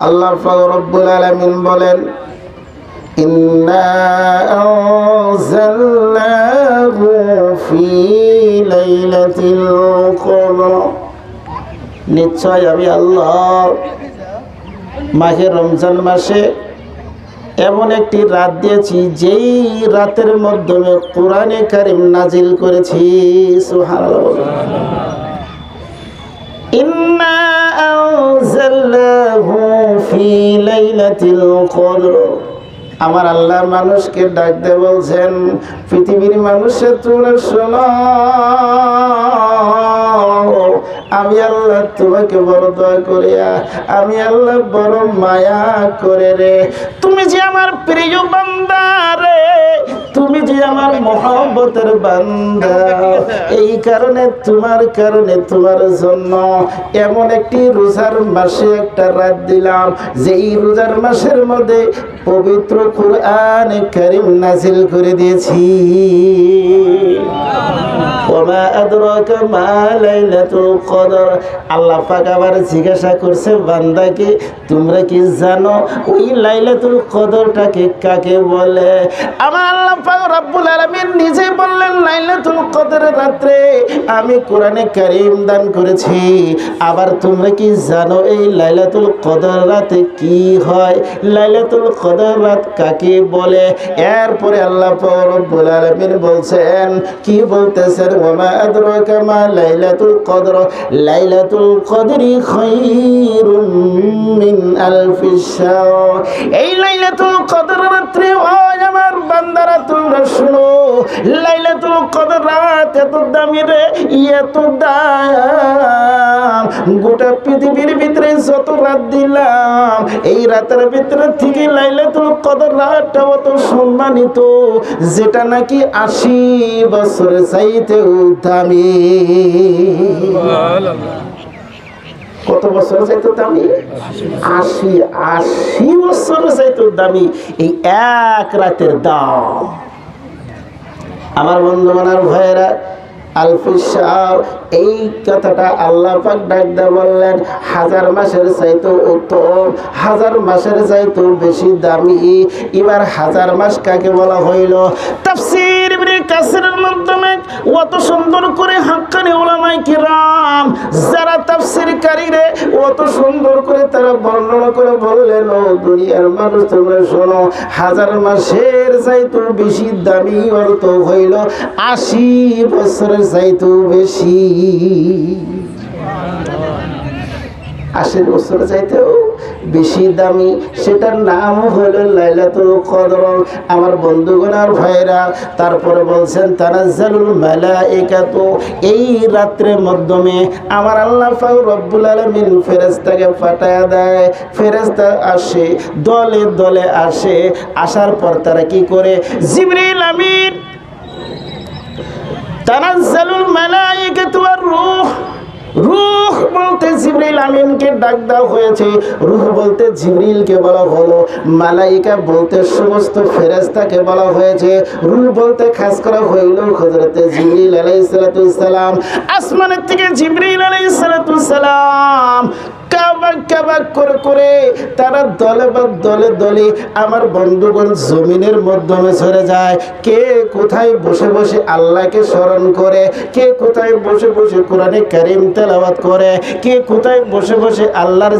আল্লাহ পাক রব্বুল আলামিন বলেন, ইন্না আনজালনাহু ফি লাইলাতিল কদর। নিশ্চয় আমি আল্লাহ মাহে রমজান মাসে এমন একটি রাত দিয়েছি যেই রাতের মাধ্যমে কোরআনে কারীম নাজিল করেছি। সুবহানাল্লাহ। ইন্না আনজালনাহু ফি লাইলাতিল কদর। আমার আল্লাহ মানুষকে ডাক দিয়ে বলছেন, পৃথিবীর মানুষের তোমরা শোনো, আমি আল্লাহ তোমাকে বড় দয়া করে, আমি আল্লাহ বড় মায়া করে রে। তুমি যে আমার প্রিয় বান্দা রে, তুমি যে আমার মহব্বতের বান্দা, এই কারণে তোমার জন্য এমন একটি রোজার মাসে একটা রাত দিলাম, যেই রোজার মাসের মধ্যে পবিত্র কুরআনে কারীম নাজিল করে দিয়েছি। ওমা আদরাকা মা লাইলাতুল কদর। আল্লাহ পাক আবার জিজ্ঞাসা করছে বান্দাকে, তোমরা কি জানো ওই লাইলাতুল কদরটাকে কাকে বলে? আমার আল্লাহ পাক রব্বুল আলামিন নিজে বললেন, লাইলাতুল কদরের রাতে আমি কোরআনে কারীম দান করেছি। আবার তোমরা কি জানো এই লাইলাতুল কদর রাতে কি হয়? লাইলাতুল কদর রাত কাকে বলে? এরপরে আল্লাহ পাক রব্বুল আলামিন বলছেন, কি বলতেছেন? ওমা আদরাকা মা লাইলাতুল কদর। লাইলাতুল কদরি খায়রুম মিন আলফিশ শাহর। এই লাইলাতুল কদর রাতে হয় আমার বান্দারা, তোমরা শুনো, লাইলাতুল কদর রাত এত দামি রে, এত দাম। গোটা পৃথিবীর ভিতরে যত রাত দিলাম, এই রাতের ভিতরে থেকে লাইলাতুল কদর রাতটা অত সম্মানিত, যেটা নাকি 80 বছরের চাইতেও দামি। কত বছর চাইতো দামি? 80 বছর চাইতো দামি এই এক রাতের দাম। আমার বন্ধুগণ আর ভাইয়েরা, আলফিশ শাহর, এই কথাটা আল্লাহ পাক ডাক দিয়ে বললেন, 1000 মাসের চাইতো উত্তম, 1000 মাসের চাইতো বেশি দামি। এবার 1000 মাস কাকে বলা হইল? তাফসীর ইবনে কাসিরের মাধ্যমে অত সুন্দর করে হাক্কানি উলামায়ে কিরাম যারা তাফসীরকারীরে অত সুন্দর করে তারা বর্ণনা করে বললেন, ও দুনিয়ার মানুষ তোমরা শোনো, 1000 মাসের চাইতো বেশি দামি অর্থ হইল 80 বছরের চাইতো বেশি। 80 বছর চাইতেও বেশি দামি, সেটার নাম হলো লাইলাতুল কদর। আমার বন্ধুগণ আর ভাইরা, তারপরে বলছেন, তানাজ্জালুল মালাইকাতু। এই রাত্রের মাধ্যমে আমার আল্লাহ পাক রব্বুল আলামিন ফেরেশতাকে পাঠায়া দেয়। ফেরেশতা আসে, দলে দলে আসে। আসার পর তারা কি করে? জিবরিল আমিন, তানাজ্জালুল মালাইকাতু আর রূহ। রূহ বলতে জিবরিল আমিনকে ডাক দেওয়া হয়েছে, রূহ বলতে জিবরিলকে বলা হলো, মালাইকা বলতে সমস্ত ফেরেশতাকে বলা হয়েছে, রূহ বলতে খাস করা হইল হযরতে জিবরিল আলাইহিস সালাতুস সালাম। আসমানের থেকে জিবরিল আলাইহিস সালাতুস সালাম কাবাক করে তারা দলে দলে আমার বন্ধুগণ জমিনের মাধ্যমে চলে যায়। কে কোথায় বসে বসে আল্লাহকে স্মরণ করে, কে কোথায় বসে বসে কোরআনে কারীম তেলাওয়াত করে, কে কোথায় বসে বসে আল্লাহর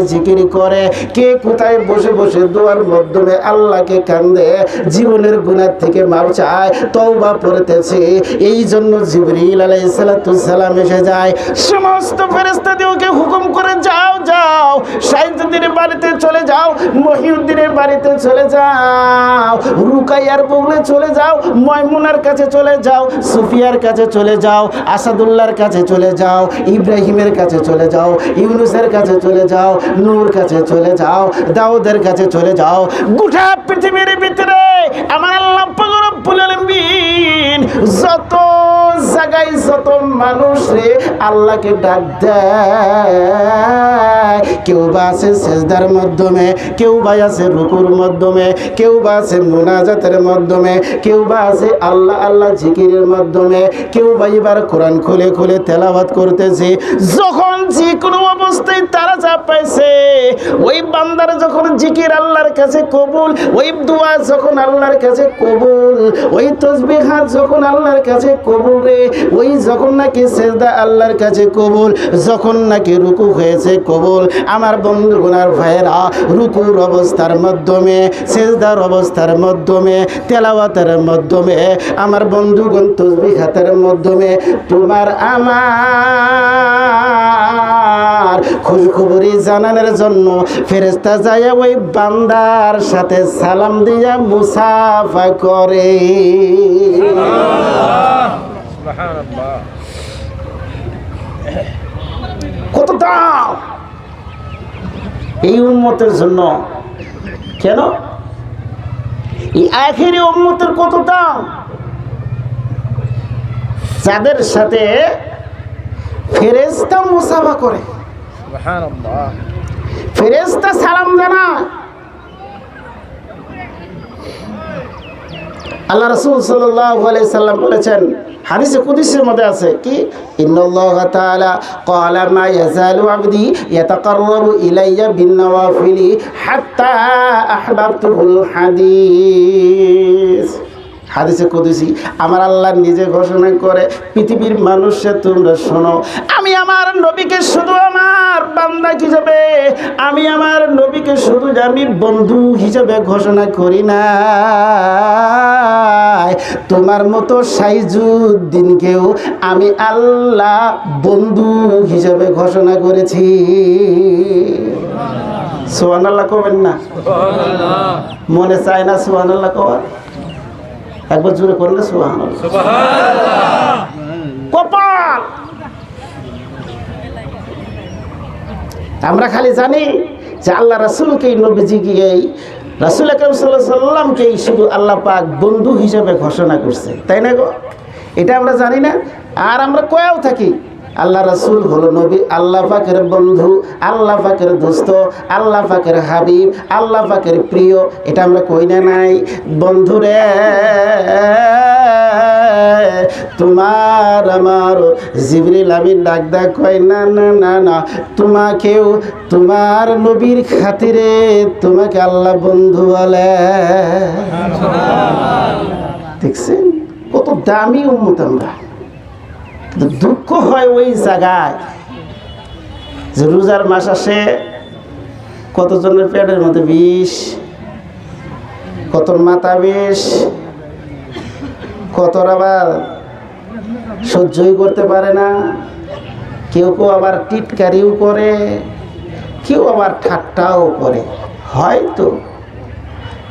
জিকির করে, কে কোথায় বসে বসে দোয়ার মাধ্যমে আল্লাহকে কান্দে, জীবনের গুনাহ থেকে মাপ চায়, তওবা পড়তেছে। এই জন্য জিবরিল আলাইহিস সালাতুস সালাম এসে যায়। সমস্ত ফেরেশতাদেরকে হুকুম করে, যাও সাইয়্যিদের বাড়িতে চলে যাও, মহিউদ্দিনের বাড়িতে চলে যাও, রুকাইয়ার বউলে চলে যাও, ময়মুনার কাছে চলে যাও, সুফিয়ার কাছে চলে যাও, আসাদুল্লাহর কাছে চলে যাও, ইব্রাহিমের কাছে চলে যাও, ইউনুসের কাছে চলে যাও, নূর কাছে চলে যাও, দাউদের কাছে চলে যাও। গোটা পৃথিবীর ভিতরে আমার আল্লাহ পাক রব্বুল আলামিন যত জায়গায় যত মানুষ রে আল্লাহকে ডাক দেয়, কেউ বা আছে সেজদার মাধ্যমে, কেউ বা আছে রুকুর মাধ্যমে, কেউ বা আছে মুনাজাতের মাধ্যমে, কেউ বা আছে আল্লাহ আল্লাহ জিকিরের মাধ্যমে, কেউ বা এবার কোরআন খুলে খুলে তেলাওয়াত করতেছে। যখন যে কোনো অবস্থায় তারা যা পাইছে, ওই বান্দার যখন জিকির আল্লাহর কাছে কবুল, ওই দোয়া যখন আল্লাহর কাছে কবুল, ওই তাসবিহাত যখন আল্লাহর কাছে কবুল রে, ওই যখন নাকি সেজদা আল্লাহর কাছে কবুল, যখন নাকি রুকু হয়েছে কবুল। আমার বন্ধুগণ আর ভাইয়েরা, রুকুর অবস্থার মাধ্যমে, সেজদার অবস্থার মাধ্যমে, তেলাওয়াতের মাধ্যমে, আমার বন্ধুগণ তাসবিহাতের মাধ্যমে তোমার আমার খুশখবরি জানানোর জন্য ফেরেশতা যায় ওই বান্দার সাথে সালাম দিয়া মুসাফা করে। কত দাম এই উম্মতের জন্য! কেন এই আখেরি উম্মতের কত দাম! যাদের সাথে ফেরেশতা মুসাফা করে, সুবহানাল্লাহ, ফেরেশতা সালাম জানায়। আল্লাহ রাসূল সাল্লাল্লাহু আলাইহি সাল্লাম বলেছেন, হাদিসে কুদসির মধ্যে আছে কি, ইন্নাল্লাহা তাআলা ক্বালা মা ইয়াজালু আবদি ইয়াতাকাররাবু ইলাইয়া বিন-নওয়াফিলি হাত্তা আহবাবতুহুল হাদিস। হাদিসে কুদসি আমার আল্লাহ নিজে ঘোষণা করে, পৃথিবীর মানুষে তোমরা শোনো, আমি আমার নবীকে শুধু আমার বান্দা হিসেবে, আমি আমার নবীকে শুধু আমি বন্ধু হিসেবে ঘোষণা করি না, তোমার মতো সাইজুদ্দিনকেও আমি আল্লাহ বন্ধু হিসেবে ঘোষণা করেছি। সুবহানাল্লাহ কবেন না? মনে চায় না সুবহানাল্লাহ কওয়ার? একবার জোরে করলে সুবহানাল্লাহ। কপাল! আমরা খালি জানি যে আল্লাহ রাসূলকে, নবীজিকে, রাসূল আকরাম সাল্লাল্লাহু আলাইহি সাল্লামকে শুধু আল্লাহ পাক বন্ধু হিসেবে ঘোষণা করছে, তাই না গো? এটা আমরা জানি না। আর আমরা কয়েও থাকি আল্লাহ রাসূল হলো নবী, আল্লাহ পাকের বন্ধু, আল্লাহ পাকের দোস্ত, আল্লাহ পাকের হাবিব, আল্লাহ পাকের প্রিয়। এটা আমরা কই না নাই? বন্ধুরে, তোমার আমার জিবরিল আমিন ডাক ডাক কয়, না না না না, তোমাকেও তোমার নবীর খাতিরে তোমাকে আল্লাহ বন্ধু বলে। দেখছেন কত দামি উম্মত আমরা! দুঃখ হয় ওই জায়গায় যে রোজার মাস আসে, কতজনের পেটের মধ্যে বিষ, কত মাথা বিষ, কত আবার সহ্যই করতে পারে না, কেউ কেউ আবার টিটকারিও করে, কেউ আবার ঠাট্টাও করে। হয়তো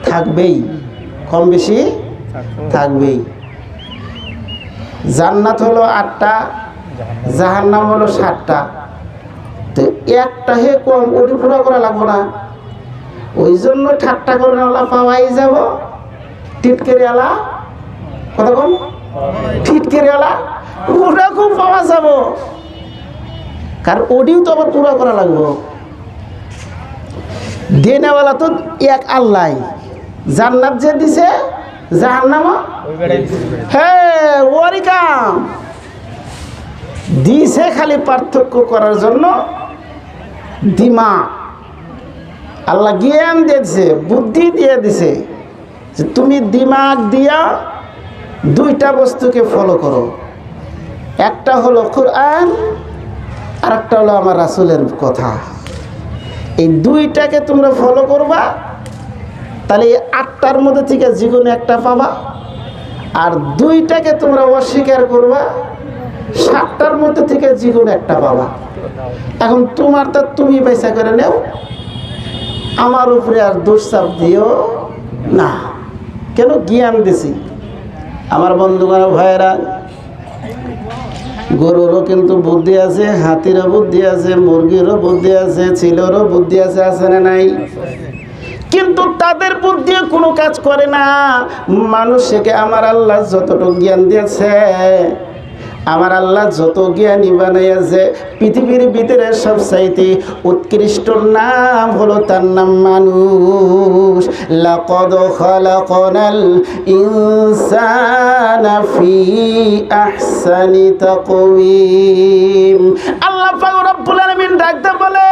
থাকবেই, কম বেশি থাকবেই। জান্নাত হলো 8টা, জাহান্নাম হলো 7টা। তো একটা হে কম, ওটি পুরো করা লাগবো না। ওই জন্য ঠাট্টা করে আলা পাওয়াই যাব, টিটকেরি আলা কথা কম, টিটকেরি আলা ওটা খুব পাওয়া যাব, কারণ ওটিও তো আবার পুরো করা লাগবো। দেনেওয়ালা তো এক আল্লাহ, জান্নাত যে দিছে জাহান্নাম হ্যাঁ ওরই কাম দিছে, খালি পার্থক্য করার জন্য দিমাগ আল্লাহ জ্ঞান দিয়েছে, বুদ্ধি দিয়ে দিছে যে তুমি দিমাগ দিয়া 2টা বস্তুকে ফলো করো। একটা হলো কোরআন, আর একটা হলো আমার রাসূলের কথা। এই 2টাকে তোমরা ফলো করবা, তাহলে 8টার মধ্যে থেকে জীবনে একটা পাবা। আর 2টাকে তোমরা অস্বীকার করবা, 7টার মধ্যে থেকে জীবনে একটা পাবা। এখন তোমারটা তুমি পয়সা করে নেও, আমার উপরে আর দোষ চাপ দিও না। কেন? জ্ঞান দিছি। আমার বন্ধুগণ ভাইয়েরা, গরুরও কিন্তু বুদ্ধি আছে, হাতিরও বুদ্ধি আছে, মুরগিরও বুদ্ধি আছে, ছিলেরও বুদ্ধি আছে, আছে না নাই? কিন্তু তাদের বুদ্ধি কোনো কাজ করে না। মানুষকে আমার আল্লাহ যতটুকু জ্ঞান দিয়েছে, আমার আল্লাহ যত জ্ঞানী বানাইয়াছে পৃথিবীর ভিতরে সবচাইতে উৎকৃষ্ট নাম হলো তার নাম মানুষ। লাকাদ খালাকনাল ইনসানা ফি আহসানি তাকওয়িম। আল্লাহ পাক রব্বুল আলামিন ডাকতে বলে,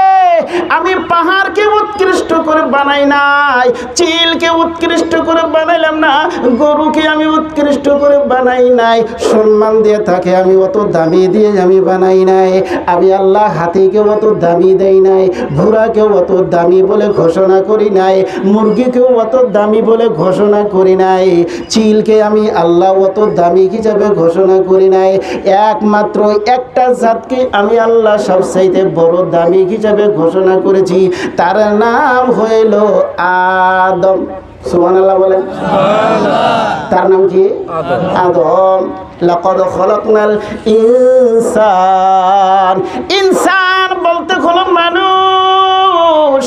আমি পাহাড়কে উৎকৃষ্ট করে বানাই নাই, চিলকে উৎকৃষ্ট করে বানাইলাম না, গরুকে আমি উৎকৃষ্ট করে বানাই নাই, সম্মান দিয়ে তাকে আমি অত দামি দিয়ে আমি বানাই নাই। আমি আল্লাহ হাতিকে অত দামি দেই নাই, ঘোড়াকেও অত দামি বলে ঘোষণা করি নাই, মুরগিকেও অত দামি বলে ঘোষণা করি নাই, চিলকে আমি আল্লাহ অত দামি হিসাবে ঘোষণা করি নাই। একমাত্র একটা জাতকে আমি আল্লাহ সবচাইতে বড় দামি হিসাবে ঘোষণা করেছি, তার নাম হইল আদম। সুবহানাল্লাহ বলেন। তার নাম কি? আদম। লাকাদ খালাকনাল ইনসান। ইনসান বলতে হলো মানুষ।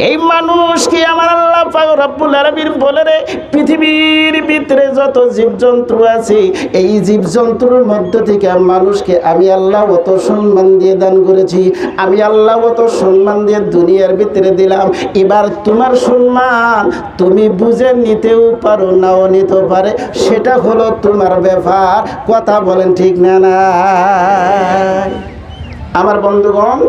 এই মানুষকে আমার আল্লাহ পাক রব্বুল আলামিন বলে রে, পৃথিবীর ভিতরে যত জীবজন্তু আছে এই জীবজন্তুর মধ্য থেকে মানুষকে আমি আল্লাহ অত সম্মান দিয়ে দান করেছি, আমি আল্লাহ অত সম্মান দিয়ে দুনিয়ার ভিতরে দিলাম। এবার তোমার সম্মান তুমি বুঝে নিতেও পারো, নাও নিতে পারে, সেটা হলো তোমার ব্যাপার। কথা বলেন ঠিক না? না আমার বন্ধুগণ,